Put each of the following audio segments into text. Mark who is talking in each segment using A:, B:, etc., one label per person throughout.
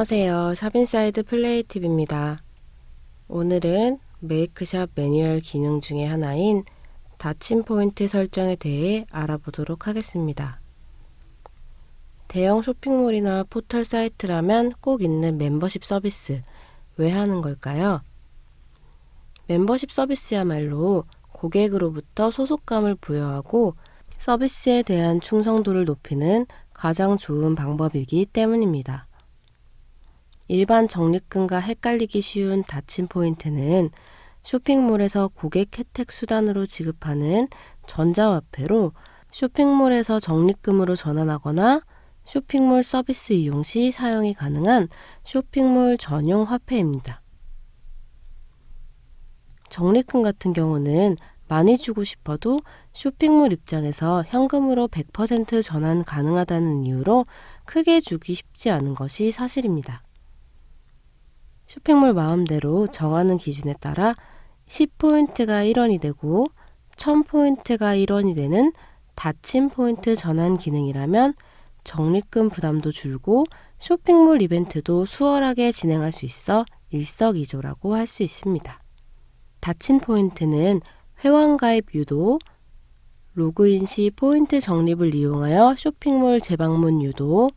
A: 안녕하세요. 샵인사이드 플레이팁입니다. 오늘은 메이크샵 매뉴얼 기능 중에 하나인 닫힘 포인트 설정에 대해 알아보도록 하겠습니다. 대형 쇼핑몰이나 포털 사이트라면 꼭 있는 멤버십 서비스, 왜 하는 걸까요? 멤버십 서비스야말로 고객으로부터 소속감을 부여하고 서비스에 대한 충성도를 높이는 가장 좋은 방법이기 때문입니다. 일반 적립금과 헷갈리기 쉬운 닫힘 포인트는 쇼핑몰에서 고객 혜택 수단으로 지급하는 전자화폐로 쇼핑몰에서 적립금으로 전환하거나 쇼핑몰 서비스 이용 시 사용이 가능한 쇼핑몰 전용 화폐입니다. 적립금 같은 경우는 많이 주고 싶어도 쇼핑몰 입장에서 현금으로 100% 전환 가능하다는 이유로 크게 주기 쉽지 않은 것이 사실입니다. 쇼핑몰 마음대로 정하는 기준에 따라 10포인트가 1원이 되고 1000포인트가 1원이 되는 닫힘 포인트 전환 기능이라면 적립금 부담도 줄고 쇼핑몰 이벤트도 수월하게 진행할 수 있어 일석이조라고 할 수 있습니다. 닫힌 포인트는 회원가입 유도, 로그인 시 포인트 적립을 이용하여 쇼핑몰 재방문 유도,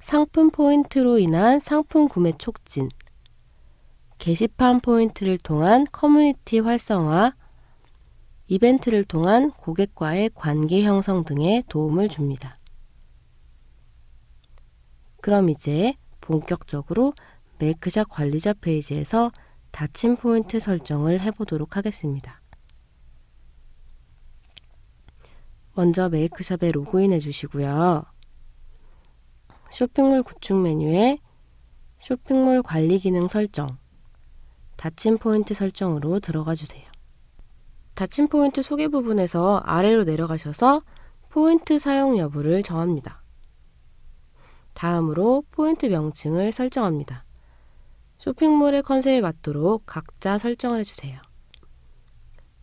A: 상품 포인트로 인한 상품 구매 촉진, 게시판 포인트를 통한 커뮤니티 활성화, 이벤트를 통한 고객과의 관계 형성 등에 도움을 줍니다. 그럼 이제 본격적으로 메이크샵 관리자 페이지에서 닫힘 포인트 설정을 해보도록 하겠습니다. 먼저 메이크샵에 로그인 해주시고요. 쇼핑몰 구축 메뉴에 쇼핑몰 관리 기능 설정, 닫힘 포인트 설정으로 들어가 주세요. 닫힘 포인트 소개 부분에서 아래로 내려가셔서 포인트 사용 여부를 정합니다. 다음으로 포인트 명칭을 설정합니다. 쇼핑몰의 컨셉에 맞도록 각자 설정을 해주세요.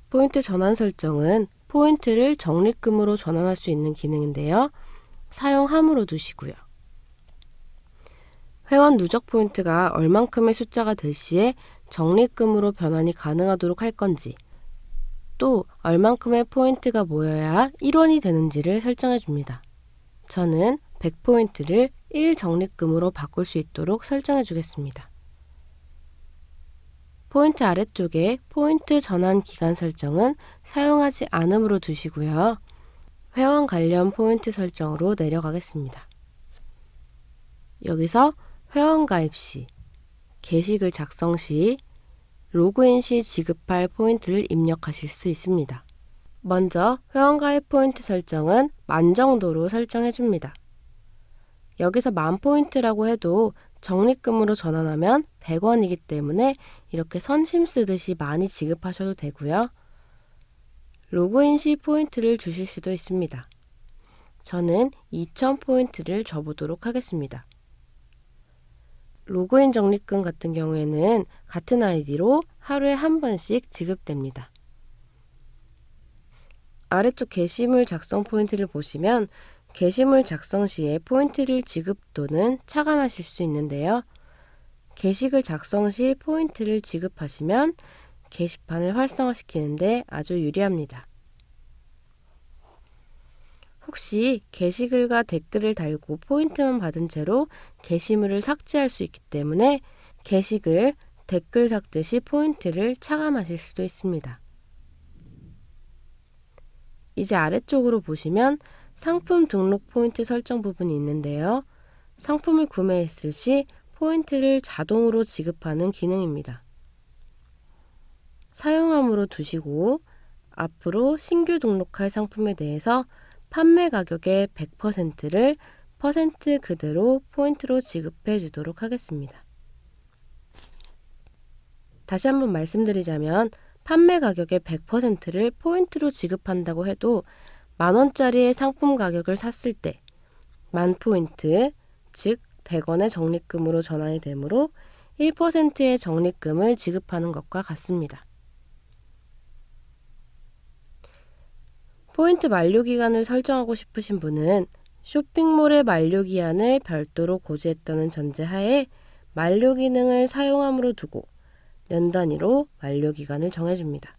A: 포인트 전환 설정은 포인트를 적립금으로 전환할 수 있는 기능인데요. 사용함으로 두시고요. 회원 누적 포인트가 얼만큼의 숫자가 될 시에 적립금으로 변환이 가능하도록 할 건지, 또 얼만큼의 포인트가 모여야 1원이 되는지를 설정해 줍니다. 저는 100포인트를 1적립금으로 바꿀 수 있도록 설정해 주겠습니다. 포인트 아래쪽에 포인트 전환 기간 설정은 사용하지 않음으로 두시고요. 회원 관련 포인트 설정으로 내려가겠습니다. 여기서 회원 가입 시, 게시글 작성 시, 로그인 시 지급할 포인트를 입력하실 수 있습니다. 먼저 회원 가입 포인트 설정은 10,000 정도로 설정해 줍니다. 여기서 10,000포인트라고 해도 적립금으로 전환하면 100원이기 때문에 이렇게 선심 쓰듯이 많이 지급하셔도 되고요. 로그인 시 포인트를 주실 수도 있습니다. 저는 2000포인트를 줘보도록 하겠습니다. 로그인 적립금 같은 경우에는 같은 아이디로 하루에 한 번씩 지급됩니다. 아래쪽 게시물 작성 포인트를 보시면 게시물 작성 시에 포인트를 지급 또는 차감하실 수 있는데요. 게시글 작성 시 포인트를 지급하시면 게시판을 활성화시키는데 아주 유리합니다. 혹시 게시글과 댓글을 달고 포인트만 받은 채로 게시물을 삭제할 수 있기 때문에 게시글, 댓글 삭제 시 포인트를 차감하실 수도 있습니다. 이제 아래쪽으로 보시면 상품 등록 포인트 설정 부분이 있는데요. 상품을 구매했을 시 포인트를 자동으로 지급하는 기능입니다. 사용함으로 두시고 앞으로 신규 등록할 상품에 대해서 판매 가격의 100%를 퍼센트 그대로 포인트로 지급해 주도록 하겠습니다. 다시 한번 말씀드리자면 판매 가격의 100%를 포인트로 지급한다고 해도 만원짜리의 상품 가격을 샀을 때 10,000포인트, 즉 100원의 적립금으로 전환이 되므로 1%의 적립금을 지급하는 것과 같습니다. 포인트 만료 기간을 설정하고 싶으신 분은 쇼핑몰의 만료기한을 별도로 고지했다는 전제하에 만료 기능을 사용함으로 두고 년 단위로 만료기간을 정해줍니다.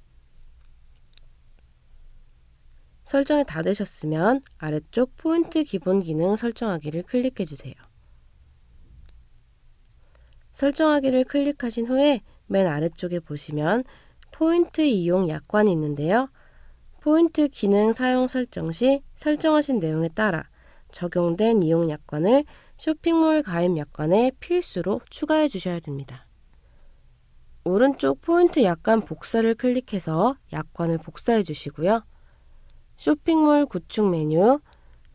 A: 설정이 다 되셨으면 아래쪽 포인트 기본 기능 설정하기를 클릭해주세요. 설정하기를 클릭하신 후에 맨 아래쪽에 보시면 포인트 이용 약관이 있는데요. 포인트 기능 사용 설정 시 설정하신 내용에 따라 적용된 이용 약관을 쇼핑몰 가입 약관에 필수로 추가해 주셔야 됩니다. 오른쪽 포인트 약관 복사를 클릭해서 약관을 복사해 주시고요. 쇼핑몰 구축 메뉴,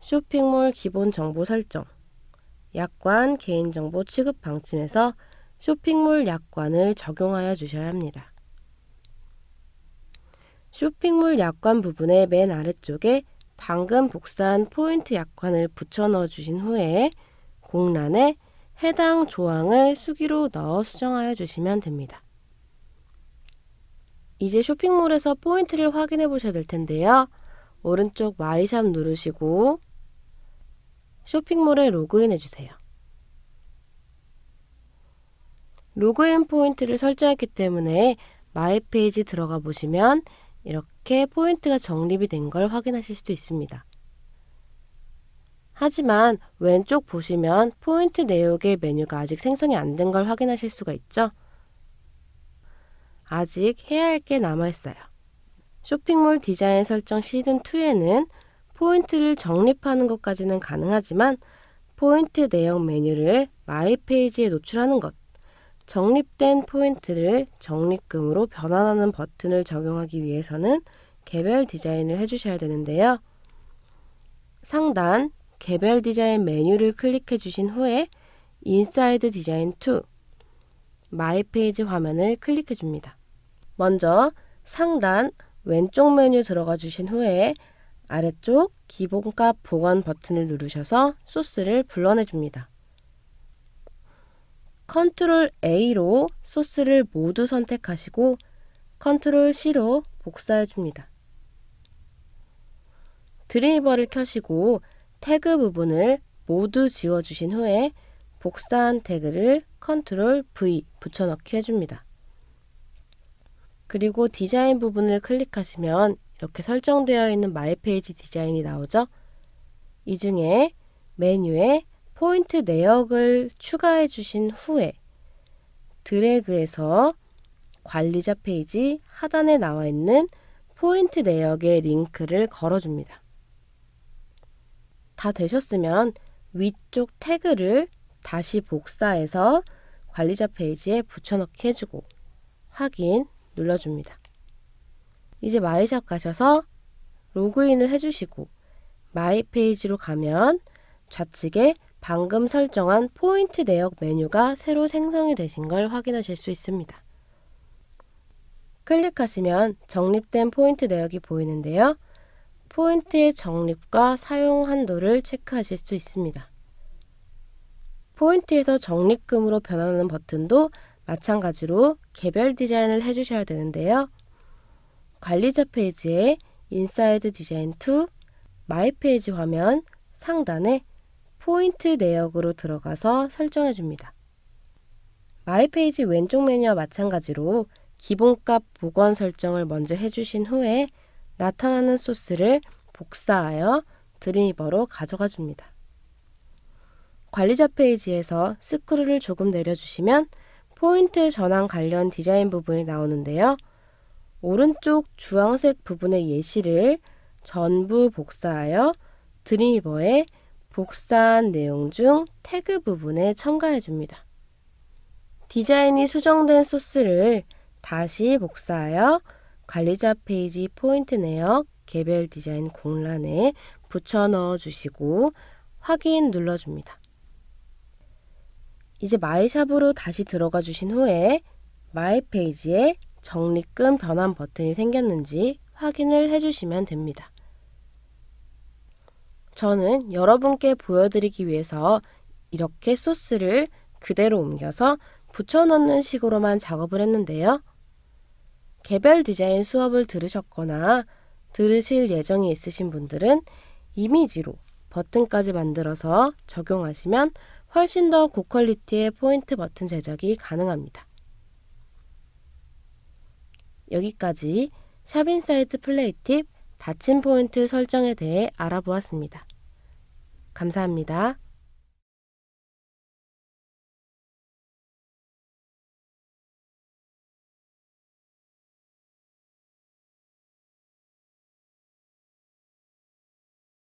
A: 쇼핑몰 기본 정보 설정, 약관 개인정보 취급 방침에서 쇼핑몰 약관을 적용하여 주셔야 합니다. 쇼핑몰 약관 부분의 맨 아래쪽에 방금 복사한 포인트 약관을 붙여 넣어 주신 후에 공란에 해당 조항을 수기로 넣어 수정하여 주시면 됩니다. 이제 쇼핑몰에서 포인트를 확인해 보셔야 될 텐데요. 오른쪽 마이샵 누르시고 쇼핑몰에 로그인 해주세요. 로그인 포인트를 설정했기 때문에 마이 페이지 들어가 보시면 이렇게 포인트가 적립이 된 걸 확인하실 수도 있습니다. 하지만 왼쪽 보시면 포인트 내역의 메뉴가 아직 생성이 안 된 걸 확인하실 수가 있죠? 아직 해야 할 게 남아있어요. 쇼핑몰 디자인 설정 시즌2에는 포인트를 적립하는 것까지는 가능하지만 포인트 내역 메뉴를 마이 페이지에 노출하는 것, 적립된 포인트를 적립금으로 변환하는 버튼을 적용하기 위해서는 개별 디자인을 해주셔야 되는데요. 상단 개별 디자인 메뉴를 클릭해 주신 후에 인사이드 디자인 2, 마이 페이지 화면을 클릭해 줍니다. 먼저 상단 왼쪽 메뉴 들어가 주신 후에 아래쪽 기본값 복원 버튼을 누르셔서 소스를 불러내 줍니다. 컨트롤 A로 소스를 모두 선택하시고 컨트롤 C로 복사해 줍니다. 드리버를 켜시고 태그 부분을 모두 지워 주신 후에 복사한 태그를 컨트롤 V 붙여넣기 해줍니다. 그리고 디자인 부분을 클릭하시면 이렇게 설정되어 있는 마이 페이지 디자인이 나오죠? 이 중에 메뉴에 포인트 내역을 추가해 주신 후에 드래그해서 관리자 페이지 하단에 나와 있는 포인트 내역의 링크를 걸어줍니다. 다 되셨으면 위쪽 태그를 다시 복사해서 관리자 페이지에 붙여넣기 해주고 확인 눌러줍니다. 이제 마이샵 가셔서 로그인을 해주시고 마이 페이지로 가면 좌측에 방금 설정한 포인트 내역 메뉴가 새로 생성이 되신 걸 확인하실 수 있습니다. 클릭하시면 적립된 포인트 내역이 보이는데요. 포인트의 적립과 사용 한도를 체크하실 수 있습니다. 포인트에서 적립금으로 변환하는 버튼도 마찬가지로 개별 디자인을 해주셔야 되는데요. 관리자 페이지에 인사이드 디자인 2, 마이 페이지 화면 상단에 포인트 내역으로 들어가서 설정해 줍니다. 마이 페이지 왼쪽 메뉴와 마찬가지로 기본값 복원 설정을 먼저 해주신 후에 나타나는 소스를 복사하여 드리버로 가져가 줍니다. 관리자 페이지에서 스크롤을 조금 내려주시면 포인트 전환 관련 디자인 부분이 나오는데요. 오른쪽 주황색 부분의 예시를 전부 복사하여 드리버에 복사한 내용 중 태그 부분에 첨가해 줍니다. 디자인이 수정된 소스를 다시 복사하여 관리자 페이지 포인트 내역 개별 디자인 공란에 붙여 넣어 주시고 확인 눌러줍니다. 이제 마이샵으로 다시 들어가 주신 후에 마이 페이지에 적립금 변환 버튼이 생겼는지 확인을 해주시면 됩니다. 저는 여러분께 보여드리기 위해서 이렇게 소스를 그대로 옮겨서 붙여넣는 식으로만 작업을 했는데요. 개별 디자인 수업을 들으셨거나 들으실 예정이 있으신 분들은 이미지로 버튼까지 만들어서 적용하시면 훨씬 더 고퀄리티의 포인트 버튼 제작이 가능합니다. 여기까지 샵인사이트 플레이 팁 닫힘 포인트 설정에 대해 알아보았습니다. 감사합니다.